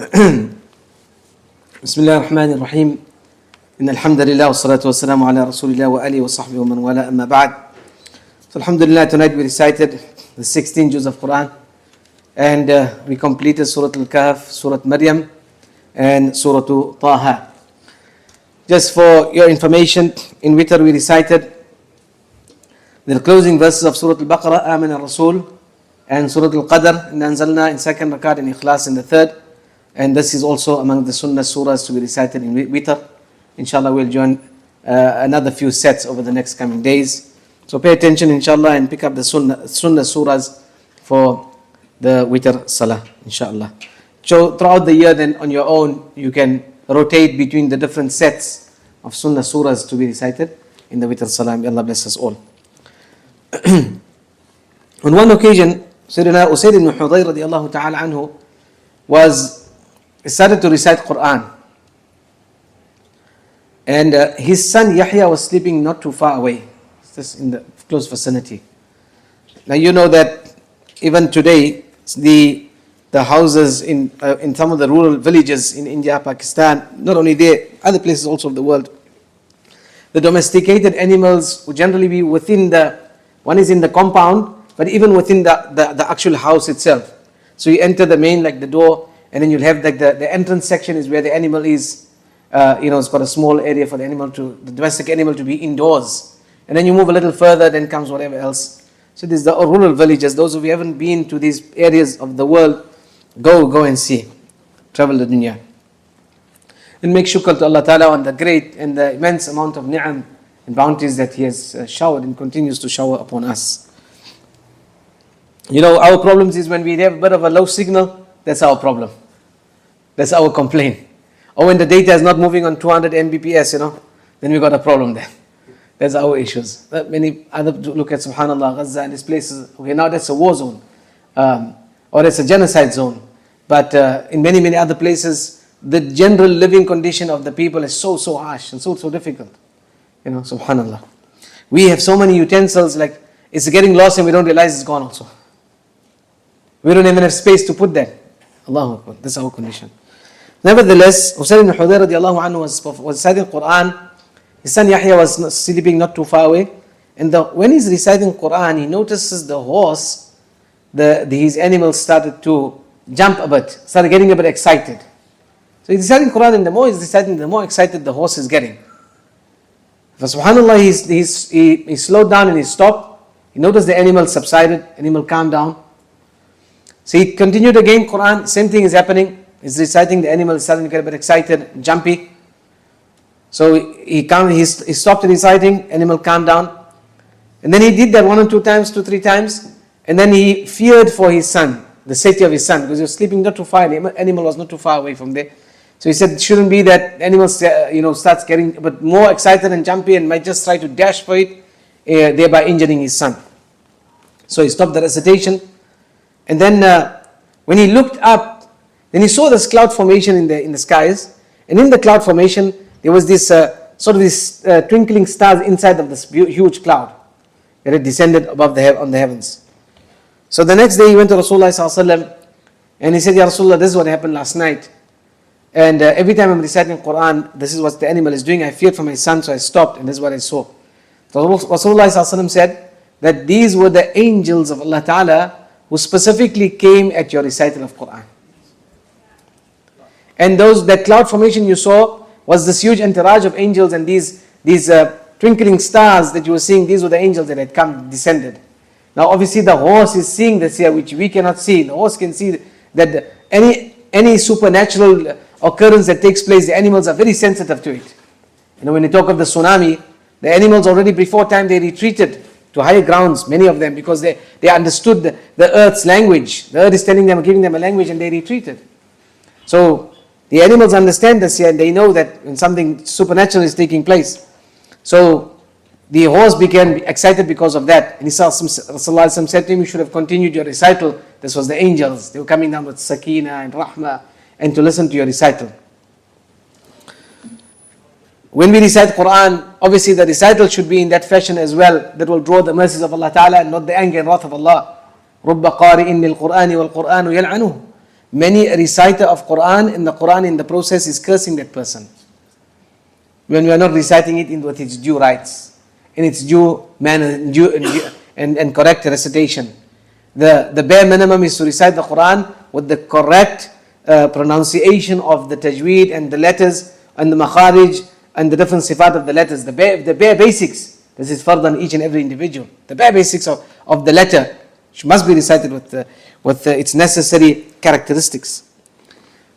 بسم الله الرحمن الرحيم إن الحمد لله والصلاة والسلام على رسول الله وآله وصحبه ومن والاه أما بعد. So Alhamdulillah, tonight we recited the 16 juz of Quran and we completed Surah Al-Kahf, Surah Maryam and Surah Taha. Just for your information, in Witr we recited the closing verses of Surah Al-Baqarah, Amin al-Rasul, and Surah Al-Qadr, in Anzalna in second rakat and Ikhlas in the third. And this is also among the Sunnah surahs to be recited in Witr. Inshallah, we'll join another few sets over the next coming days. So pay attention, inshallah, and pick up the Sunnah surahs for the Witr Salah, inshallah. So throughout the year, then on your own, you can rotate between the different sets of Sunnah surahs to be recited in the Witr Salah. May Allah bless us all. On one occasion, Sayyidina Usayd ibn Hudayr radiallahu ta'ala anhu started to recite Quran. And his son Yahya was sleeping not too far away, just in the close vicinity. Now you know that even today, the houses in some of the rural villages in India, Pakistan, not only there, other places also of the world, the domesticated animals would generally be within one is in the compound, but even within the actual house itself. So you enter the main, like the door, and then you'll have like the entrance section is where the animal is. It's got a small area for the domestic animal to be indoors. And then you move a little further, then comes whatever else. So these are the rural villages. Those of you who haven't been to these areas of the world, go and see. Travel the dunya. And make shukr to Allah Ta'ala on the great and the immense amount of ni'am and bounties that He has showered and continues to shower upon us. You know, our problems is when we have a bit of a low signal, that's our problem. That's our complaint. Or when the data is not moving on 200 Mbps, then we got a problem there. That's our issues. Many other look at subhanallah, Gaza and these places, okay, now that's a war zone. Or it's a genocide zone. But in many other places, the general living condition of the people is so harsh and so difficult. Subhanallah. We have so many utensils, like it's getting lost and we don't realize it's gone also. We don't even have space to put that. Allahu Akbar. That's our condition. Nevertheless, Usayd ibn Hudayr radiallahu anhu was reciting Quran. His son Yahya was sleeping not too far away. And when he's reciting Quran, he notices the horse, his animals started to jump a bit, started getting a bit excited. So he's reciting Quran, and the more he's reciting, the more excited the horse is getting. For subhanallah, he slowed down and he stopped. He noticed the animal subsided, animal calmed down. So he continued again Quran, same thing is happening. He's reciting, the animal is starting to get a bit excited, jumpy. So he stopped reciting, animal calmed down. And then he did that 1 or 2 times, 2, 3 times. And then he feared for his son, the safety of his son, because he was sleeping not too far, the animal was not too far away from there. So he said it shouldn't be that animal starts getting a bit more excited and jumpy and might just try to dash for it, thereby injuring his son. So he stopped the recitation. And then when he looked up, then he saw this cloud formation in the skies, and in the cloud formation there was this twinkling stars inside of this huge cloud that had descended above on the heavens. So the next day he went to Rasulullah sallallahu alaihi wasallam and he said, Ya Rasulullah, this is what happened last night. And every time I'm reciting Quran, this is what the animal is doing. I feared for my son, so I stopped, and this is what I saw. So Rasulullah sallallahu alaihi wasallam said that these were the angels of Allah Ta'ala who specifically came at your recital of Quran. And that cloud formation you saw was this huge entourage of angels, and these twinkling stars that you were seeing, these were the angels that had descended. Now obviously the horse is seeing this here, which we cannot see. The horse can see that any supernatural occurrence that takes place, the animals are very sensitive to it. When you talk of the tsunami, the animals already before time they retreated to higher grounds, many of them, because they understood the earth's language. The earth is telling them, giving them a language, and they retreated. So the animals understand this here, and they know that when something supernatural is taking place. So the horse became excited because of that. And Rasulullah said to him, you should have continued your recital. This was the angels. They were coming down with sakina and rahmah and to listen to your recital. When we recite Quran, obviously the recital should be in that fashion as well, that will draw the mercies of Allah Ta'ala and not the anger and wrath of Allah. رُبَّ قَارِئٍ لِلْقُرْآنِ وَالْقُرْآنُ يَلْعَنُهُ many a reciter of Quran in the process is cursing that person. When we are not reciting it with its due rights, in its due manner, and correct recitation. The bare minimum is to recite the Quran with the correct pronunciation of the tajweed and the letters and the makharij and the different sifat of the letters. The bare basics. This is fard on each and every individual. The bare basics of the letter must be recited with its necessary characteristics.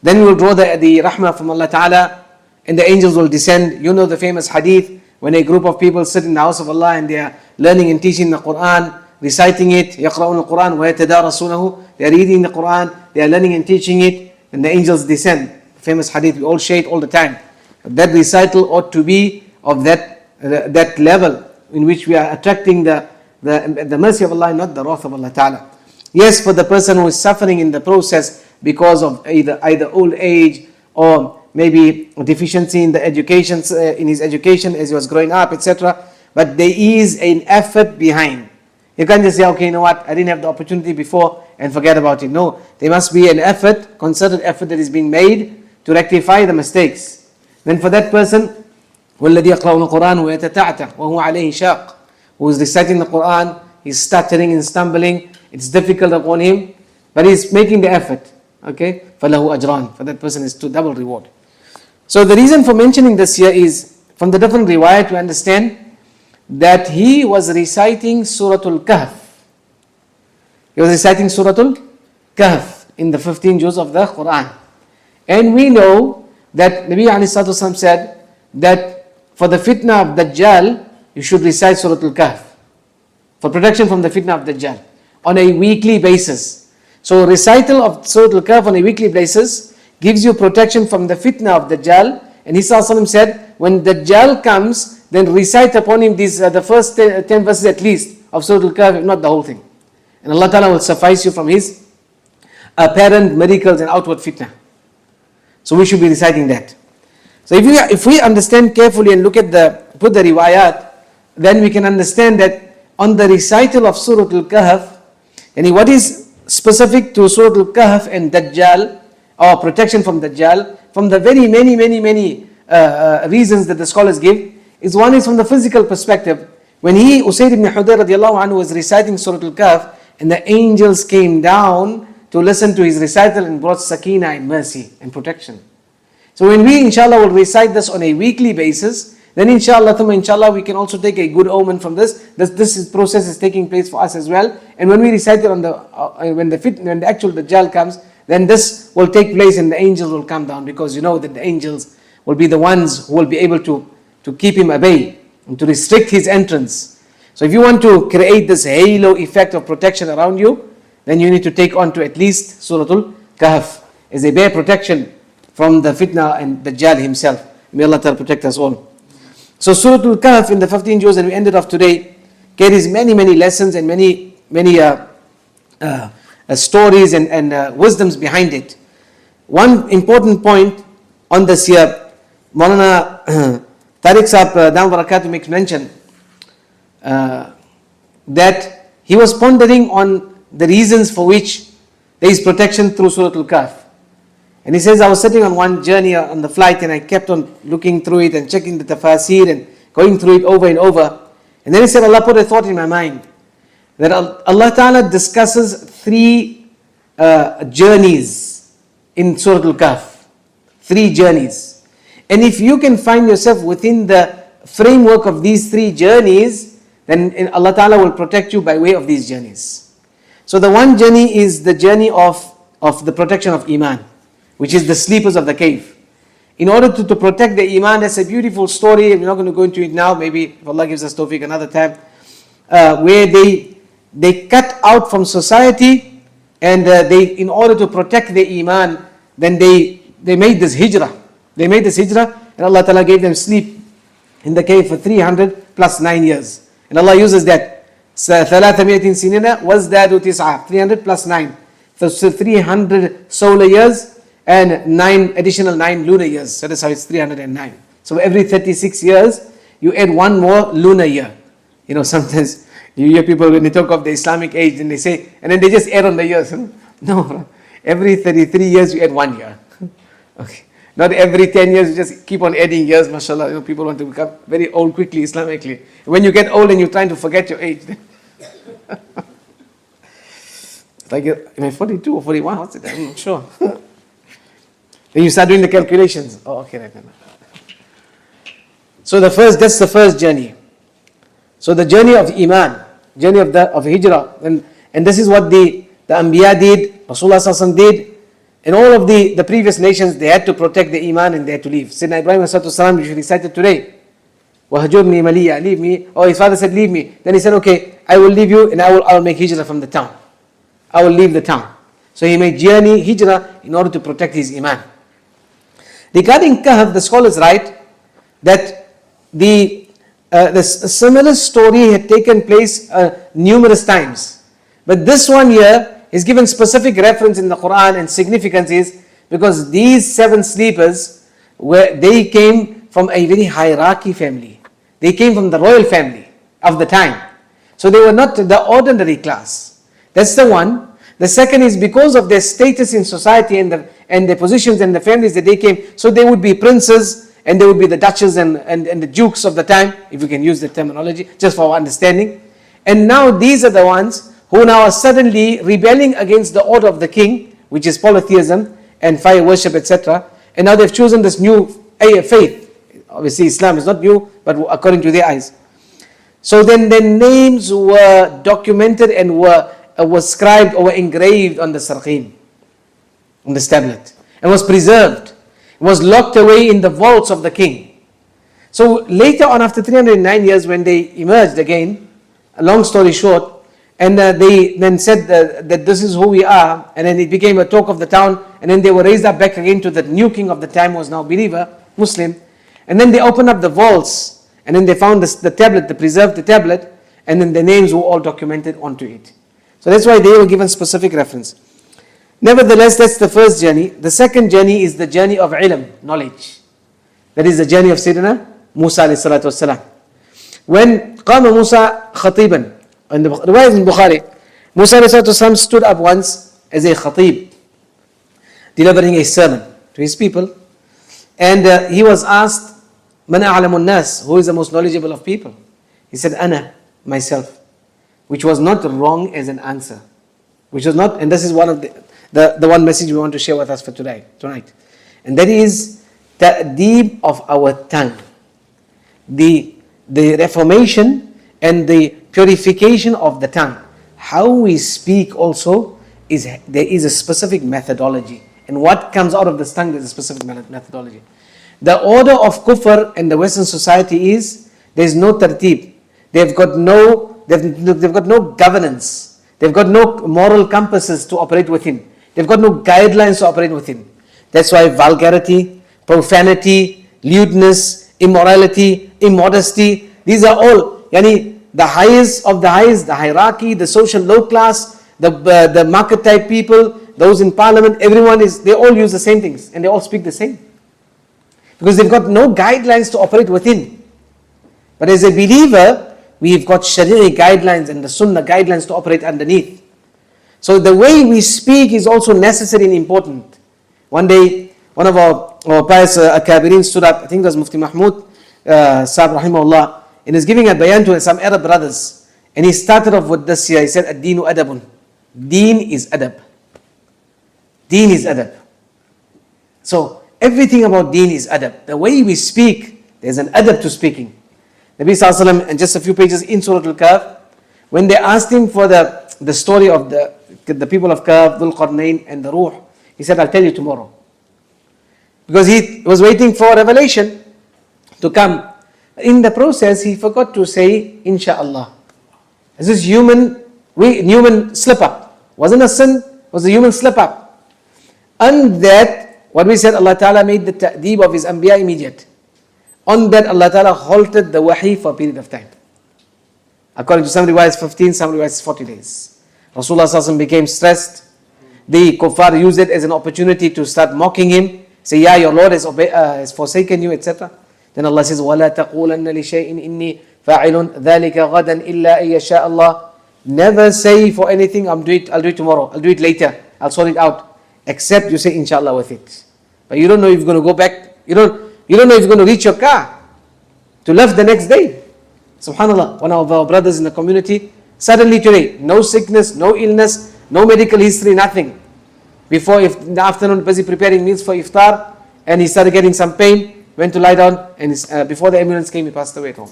Then we will draw the rahmah from Allah Ta'ala, and the angels will descend. You know the famous hadith, when a group of people sit in the house of Allah and they are learning and teaching the Quran, reciting it, يَقْرَؤُونَ الْقُرْآنَ وَيَتَدَارَسُونَهُ. They are reading the Quran, they are learning and teaching it, and the angels descend. Famous hadith, we all share it all the time. That recital ought to be of that level in which we are attracting the mercy of Allah, not the wrath of Allah Ta'ala. Yes, for the person who is suffering in the process because of either old age or maybe deficiency in the education, in his education as he was growing up, etc. But there is an effort behind. You can't just say, okay, you know what, I didn't have the opportunity before and forget about it. No, there must be an effort, concerted effort that is being made to rectify the mistakes. Then for that person, وَالَّذِي يَقْرَؤُونَ الْقُرْآنَ وَيَتَتَعْتَعْ وَهُوَ عَلَيْهِ شَاقٌ, who is reciting the Quran, he's stuttering and stumbling, it's difficult upon him, but he's making the effort. Okay, فَلَهُ أَجْرًا, for that person is to double reward. So the reason for mentioning this here is, from the different riwayat to understand that he was reciting Suratul Kahf. He was reciting Suratul Kahf in the 15 juz of the Quran. And we know that Nabi ﷺ said that for the fitna of Dajjal, you should recite Suratul Kahf. For protection from the fitna of Dajjal. On a weekly basis. So recital of Suratul Kahf on a weekly basis gives you protection from the fitna of Dajjal. And He said, when Dajjal comes, then recite upon him these the first 10 verses at least of Surah Al-Kahf, if not the whole thing. And Allah Ta'ala will suffice you from His apparent miracles and outward fitna. So we should be reciting that. So if we understand carefully and put the riwayat, then we can understand that on the recital of Surah Al-Kahf, and what is specific to Surah Al-Kahf and Dajjal, or protection from Dajjal, from the very many reasons that the scholars give, is one is from the physical perspective. When Usayd ibn Hudayr radiallahu anhu was reciting Surah Al-Kahf, and the angels came down to listen to his recital and brought sakina and mercy and protection. So when we inshallah will recite this on a weekly basis, then inshallah we can also take a good omen from this. This process is taking place for us as well. And when we recite it when the actual Dajjal comes, then this will take place and the angels will come down, because you know that the angels will be the ones who will be able to keep him at bay and to restrict his entrance. So if you want to create this halo effect of protection around you, then you need to take on to at least Suratul Kahf as a bare protection from the fitna and Dajjal himself. May Allah Ta'ala protect us all. So Suratul Kahf in the 15 juz, and we ended off today, carries many lessons and many stories and wisdoms behind it. One important point on this here, Maulana Tariq Sahib Dam Barakatuh makes mention that he was pondering on the reasons for which there is protection through Suratul Kahf. And he says, I was sitting on one journey on the flight and I kept on looking through it and checking the tafasir and going through it over and over. And then he said, Allah put a thought in my mind that Allah Ta'ala discusses 3 journeys in Surah Al-Kahf. 3 journeys. And if you can find yourself within the framework of these 3 journeys, then Allah Ta'ala will protect you by way of these journeys. So the one journey is the journey of the protection of Iman, which is the sleepers of the cave. In order to protect the Iman, that's a beautiful story. We're not going to go into it now. Maybe if Allah gives us tawfiq another time. Where they cut out from society, and in order to protect their Iman, then they made this hijrah. They made this hijrah, and Allah Ta'ala gave them sleep in the cave for 300 plus 9 years. And Allah uses that. 300 سنين وازدادوا 9. 300 plus 9. So 300 solar years and additional 9 lunar years. So that's how it's 309. So every 36 years, you add 1 more lunar year. You know, sometimes you hear people when they talk of the Islamic age, and they say, and then they just add on the years. No, Every 33 years you add 1 year. Okay. Not every 10 years you just keep on adding years, mashallah. You know, people want to become very old quickly, Islamically. When you get old and you're trying to forget your age, it's like, am I 42 or 41? What's it? I'm not sure. Then you start doing the calculations. Oh, okay, right. So that's the first journey. So the journey of Iman, journey of Hijrah, and this is what the Anbiya did, Rasulullah Sallallahu Alaihi Wasallam did, and all of the previous nations, they had to protect the Iman and they had to leave. Sayyidina Ibrahim As-Salam, which we recited today, وَهَجُرْنِي مَلِيًّا, leave me. Oh, his father said, leave me. Then he said, okay, I will leave you and I will make Hijrah from the town. I will leave the town. So he made journey, Hijrah, in order to protect his Iman. Regarding Kahf, the scholars write that the similar story had taken place numerous times. But this one here is given specific reference in the Quran, and significance is because these 7 sleepers, they came from a very hierarchy family. They came from the royal family of the time. So they were not the ordinary class. That's the one. The second is because of their status in society and their positions and the families that they came. So they would be princes and they would be the duchess and the dukes of the time, if we can use the terminology, just for our understanding. And now these are the ones who now are suddenly rebelling against the order of the king, which is polytheism and fire worship, etc. And now they've chosen this new faith. Obviously Islam is not new, but according to their eyes. So then their names were documented and were scribed or were engraved on the sarqeen, on this tablet, and was preserved, was locked away in the vaults of the king. So later on, after 309 years, when they emerged again, a long story short, and they then said that this is who we are, and then it became a talk of the town, and then they were raised up back again to the new king of the time, who was now believer, Muslim, and then they opened up the vaults, and then they found the tablet, they preserved the tablet, and then the names were all documented onto it. So that's why they were given specific reference. Nevertheless, that's the first journey. The second journey is the journey of ilm, knowledge. That is the journey of Sayyidina Musa alayhi salatu wasalam. When قام Musa khatiban, in the riwayat in Bukhari, Musa alayhi salatu wasalam stood up once as a khatib, delivering a sermon to his people. And he was asked, Man a'lamun nas, who is the most knowledgeable of people? He said, Ana, myself. Which was not wrong as an answer. Which was not, and this is one of the one message we want to share with us for tonight. And that is the deep of our tongue. The reformation and the purification of the tongue. How we speak also, there is a specific methodology. And what comes out of this tongue is a specific methodology. The order of kufr in the Western society is, there is no tartib. They've got no governance. They've got no moral compasses to operate within. They've got no guidelines to operate within. That's why vulgarity, profanity, lewdness, immorality, immodesty, these are all, the highest of the highest, the hierarchy, the social low class, the market type people, those in parliament, they all use the same things and they all speak the same. Because they've got no guidelines to operate within. But as a believer, we've got Sharia guidelines and the Sunnah guidelines to operate underneath. So the way we speak is also necessary and important. One day, one of our pious Akabirin stood up, I think it was Mufti Mahmud Sahib Rahimahullah, and he's giving a bayan to some Arab brothers. And he started off with this here, he said, Ad-Deenu adabun. Deen is adab. Deen is adab. So everything about deen is adab. The way we speak, there's an adab to speaking. Nabi Sallallahu Alaihi Wasallam, and just a few pages in Surah Al-Kahf, when they asked him for the story of the people of Kahf, Dhul Qarnayn and the Ruh, he said, I'll tell you tomorrow. Because he was waiting for revelation to come. In the process, he forgot to say, Insha'Allah. This is human slip up. Wasn't a sin, was a human slip up. And that, what we said, Allah Ta'ala made the ta'deeb of His Anbiya immediate. On that, Allah Ta'ala halted the wahi for a period of time. According to some riwayats 15, some riwayats 40 days. Rasulullah Sallallahu Alaihi Wasallam became stressed. The kuffar used it as an opportunity to start mocking him. Say, yeah, your Lord has forsaken you, etc. Then Allah says, وَلَا تَقُولَنَّ لِشَيْءٍ إِنِّي فَاعِلٌ ذَلِكَ غَدًا إِلَّا أَن يَشَاءَ اللَّهُ. Never say for anything, I'll do it tomorrow, I'll do it later, I'll sort it out. except you say inshallah with it. But you don't know if you're going to go back, you don't know if you're going to reach your car to left the next day. Subhanallah, one of our brothers in the community, suddenly today, no sickness, no illness, no medical history, nothing. Before, if in the afternoon, busy preparing meals for iftar, and he started getting some pain, went to lie down, and before the ambulance came, he passed away at home.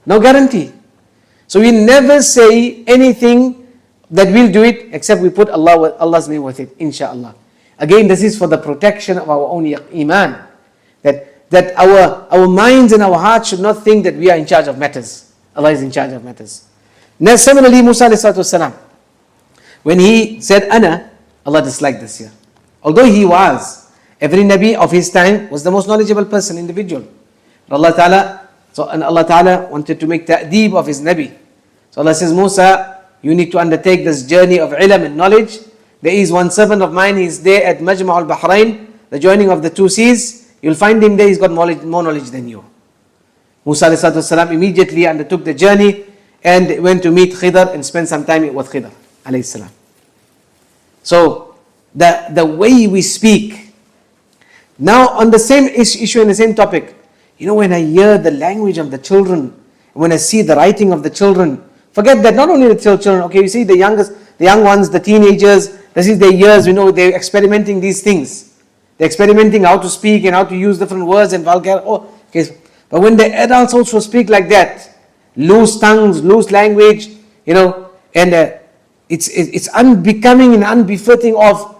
No guarantee. So we never say anything that we'll do it, except we put Allah's name with it, inshallah. Again, this is for the protection of our own iman. That our minds and our hearts should not think that we are in charge of matters. Allah is in charge of matters. Now, similarly, Musa ﷺ, when he said, Ana, Allah disliked this here. Although he was, every Nabi of his time was the most knowledgeable person, individual. And Allah Ta'ala wanted to make ta'deeb of his Nabi. So Allah says, Musa, you need to undertake this journey of ilm and knowledge. There is one servant of mine, he is there at Majma' al-Bahrain, the joining of the two seas. You'll find him there, he's got more knowledge than you. Musa ﷺ immediately undertook the journey and went to meet Khidr and spent some time with Khidr alayhi. So, the way we speak. Now, on the same issue and the same topic, when I hear the language of the children, when I see the writing of the children, forget that not only the children, okay, you see the young ones, the teenagers, this is their years, they're experimenting these things. They're experimenting how to speak and how to use different words and vulgar. Okay. But when the adults also speak like that, loose tongues, loose language, and it's unbecoming and unbefitting of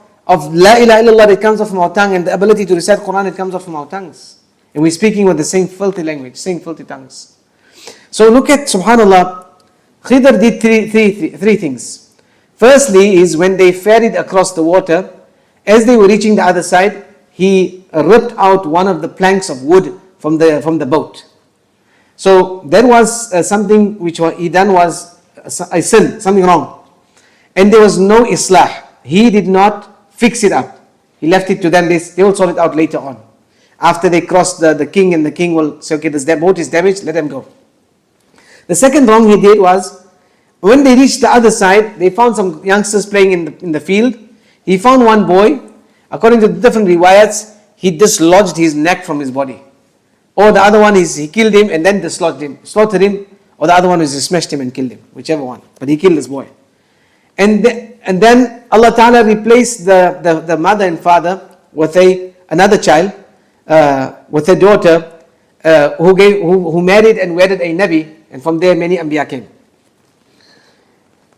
La ilaha illallah that comes off from our tongue, and the ability to recite Quran that comes off from our tongues. And we're speaking with the same filthy language, same filthy tongues. So look at, subhanallah, Khidr did three things. Firstly is when they ferried across the water, as they were reaching the other side, he ripped out one of the planks of wood from the boat. So that was something which he done was a sin, something wrong. And there was no islah. He did not fix it up. He left it to them. They will sort it out later on. After they cross the king, and the king will say, okay, this boat is damaged, let them go. The second wrong he did was, when they reached the other side, they found some youngsters playing in the field. He found one boy, according to the different riwayats, he dislodged his neck from his body. Or the other one is he killed him and then slaughtered him. Or the other one is he smashed him and killed him, whichever one. But he killed this boy. And then Allah Ta'ala replaced the mother and father with another child, with a daughter who married and wedded a Nabi, and from there many Anbiya came.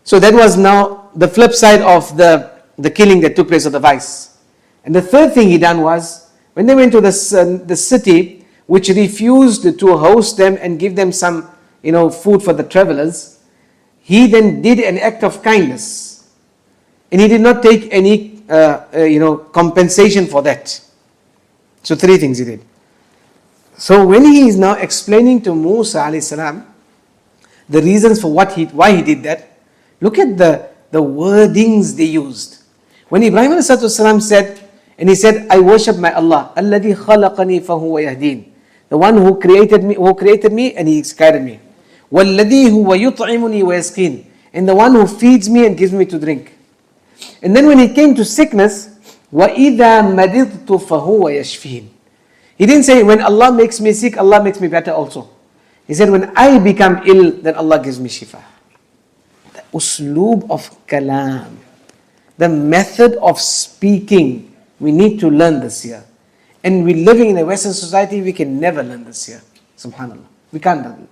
So that was now the flip side of the killing that took place, of the vice. And the third thing he done was, when they went to the city, which refused to host them and give them some food for the travelers, he then did an act of kindness. And he did not take any compensation for that. So three things he did. So when he is now explaining to Musa alayhi salam the reasons for why he did that, look at the wordings they used. When Ibrahim alayhi salam said, I worship my Allah, alladhi khalaqani fahuwa yahdeen, the one who created me and he guided me. Walladhi huwa yut'imuni wa yasqin, and the one who feeds me and gives me to drink. And then when it came to sickness, وَإِذَا مَرِضْتُ فَهُوَ يَشْفِينَ. He didn't say, when Allah makes me sick, Allah makes me better also. He said, when I become ill, then Allah gives me shifa. The usloob of kalam, the method of speaking, we need to learn this here. And we're living in a Western society, we can never learn this here. Subhanallah. We can't learn it.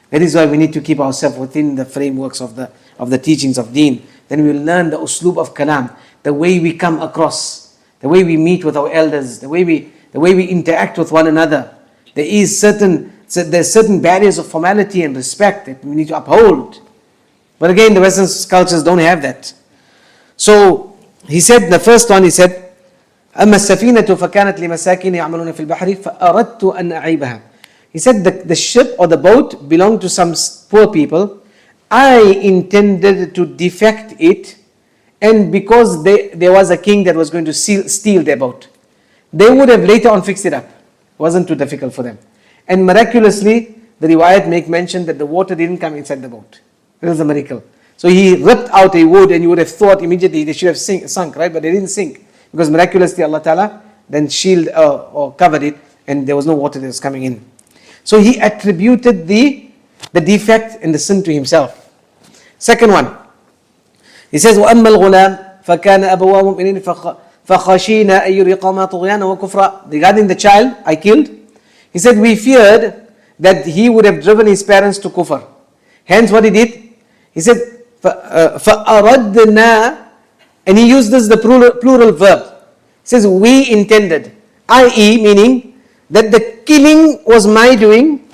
That is why we need to keep ourselves within the frameworks of the teachings of deen. Then we'll learn the usloob of kalam, the way we come across, the way we meet with our elders, the way we interact with one another. There's certain barriers of formality and respect that we need to uphold. But again, the Western cultures don't have that. So he said, the first one, he said, أما السفينة فكانت لمساكين يعملون في البحر فأردت أن أعيبها. He said the ship or the boat belonged to some poor people. I intended to defect it, and because there was a king that was going to steal their boat, they would have later on fixed it up. It wasn't too difficult for them. And miraculously, the riwayat make mention that the water didn't come inside the boat. It was a miracle. So he ripped out a wood, and you would have thought immediately they should have sunk, right? But they didn't sink, because miraculously Allah Ta'ala then shielded or covered it, and there was no water that was coming in. So he attributed the defect and the sin to himself. Second one, he says, وَأَمَّا الْغُلَامِ فَكَانَ أَبَوَاهُ مُؤْمِنِينَ فَخَشِينَا أَن يُرْهِقَهُمَا طُغْيَانًا وَكُفْرًا. Regarding the child I killed, he said, we feared that he would have driven his parents to kufr. Hence what he did, he said, فَأَرَدْنَا, and he used this the plural verb. He says, we intended, i.e. meaning that the killing was my doing,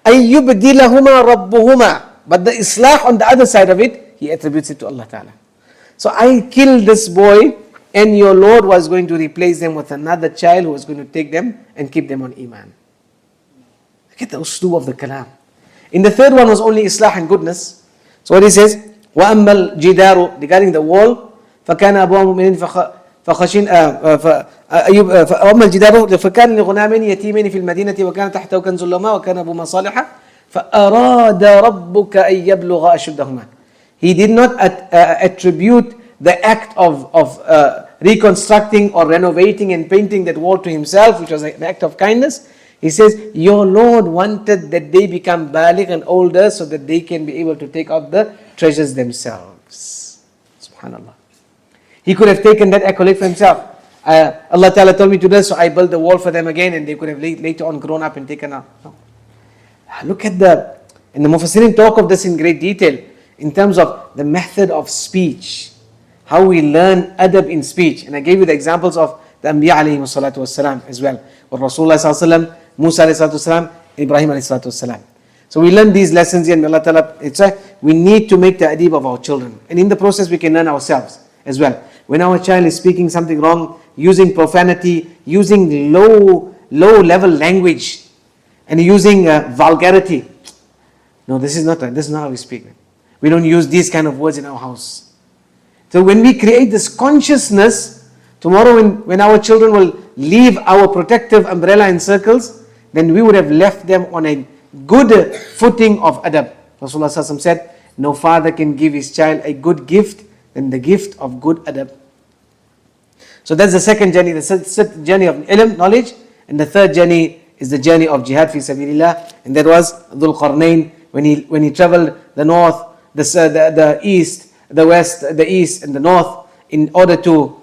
أَيُّبْدِلَهُمَا رَبُّهُمَا, but the islah on the other side of it, he attributes it to Allah Ta'ala. So I killed this boy, and your Lord was going to replace them with another child who was going to take them and keep them on iman. Look at the usloob of the kalam. In the third one was only islah and goodness. So what he says, وَأَمَّا الْجِدَارُ, regarding the wall, فَكَانَ أَبْوَاهُ مُؤْمِنِينَ فخشين فأما الجدار فكان لغلامين يتيمين في المدينة وكان تحته كنز لهما وكان أبوهما صالحا فأراد ربك أن يبلغ أشدهما. He did not attribute the act of reconstructing or renovating and painting that wall to himself, which was an act of kindness. He says, your Lord wanted that they become baligh and older so that they can be able to take out the treasures themselves. Subhanallah. He could have taken that accolade for himself. Allah Ta'ala told me to do this, so I built the wall for them again, and they could have later on grown up and taken out. No. Look at and the Mufassirin talk of this in great detail in terms of the method of speech, how we learn adab in speech. And I gave you the examples of the Anbiya alayhi salatu wasalam as well. Or Rasulullah sallallahu alayhi wasallam, Musa alayhi salatu wasalam, Ibrahim alayhi salatu wasalam. So we learn these lessons here, and Allah Ta'ala, we need to make the adib of our children. And in the process we can learn ourselves as well. When our child is speaking something wrong, using profanity, using low level language, and using vulgarity. No, this is not right. This is not how we speak. We don't use these kind of words in our house. So when we create this consciousness, tomorrow when our children will leave our protective umbrella in circles, then we would have left them on a good footing of adab. Rasulullah Sallallahu Alaihi Wasallam said, no father can give his child a good gift than the gift of good adab. So that's the second journey, the journey of ilm, knowledge. And the third journey is the journey of jihad fi sabilillah. And that was Dhul Qarnayn, when he traveled the north, the east, the west, the east and the north, in order to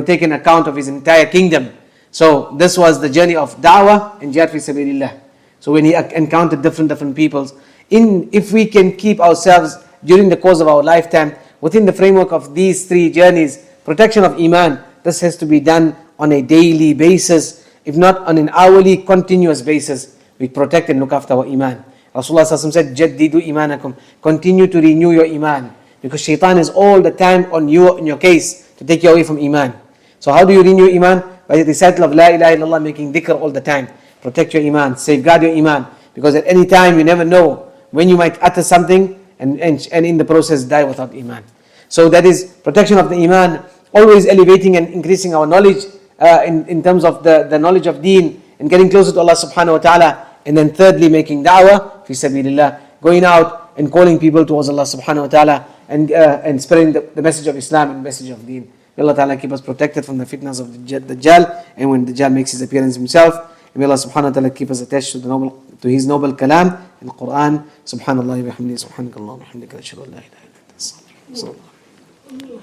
take an account of his entire kingdom. So this was the journey of da'wah and jihad fi sabilillah. So when he encountered different peoples, if we can keep ourselves during the course of our lifetime within the framework of these three journeys, protection of iman, this has to be done on a daily basis, if not on an hourly, continuous basis. We protect and look after our iman. Rasulullah Sallallahu Alaihi Wasallam said, "Jaddidu imanakum," continue to renew your iman, because shaitan is all the time on you, in your case, to take you away from iman. So how do you renew iman? By the recital of La ilaha illallah, making dhikr all the time. Protect your iman, safeguard your iman, because at any time you never know when you might utter something and in the process die without iman. So that is protection of the iman, always elevating and increasing our knowledge in terms of the knowledge of deen and getting closer to Allah subhanahu wa ta'ala. And then thirdly, making da'wah fi sabilillah, going out and calling people towards Allah subhanahu wa ta'ala and spreading the message of Islam and message of deen. May Allah ta'ala keep us protected from the fitnas of the Dajjal, and when Dajjal makes his appearance himself. And may Allah subhanahu wa ta'ala keep us attached to his noble kalam in the Quran. Subhanallah wa bihamdihi, subhanakallah wa bihamdika, ashhadu an la ilaha illa anta, astaghfiruka wa atubu ilayk.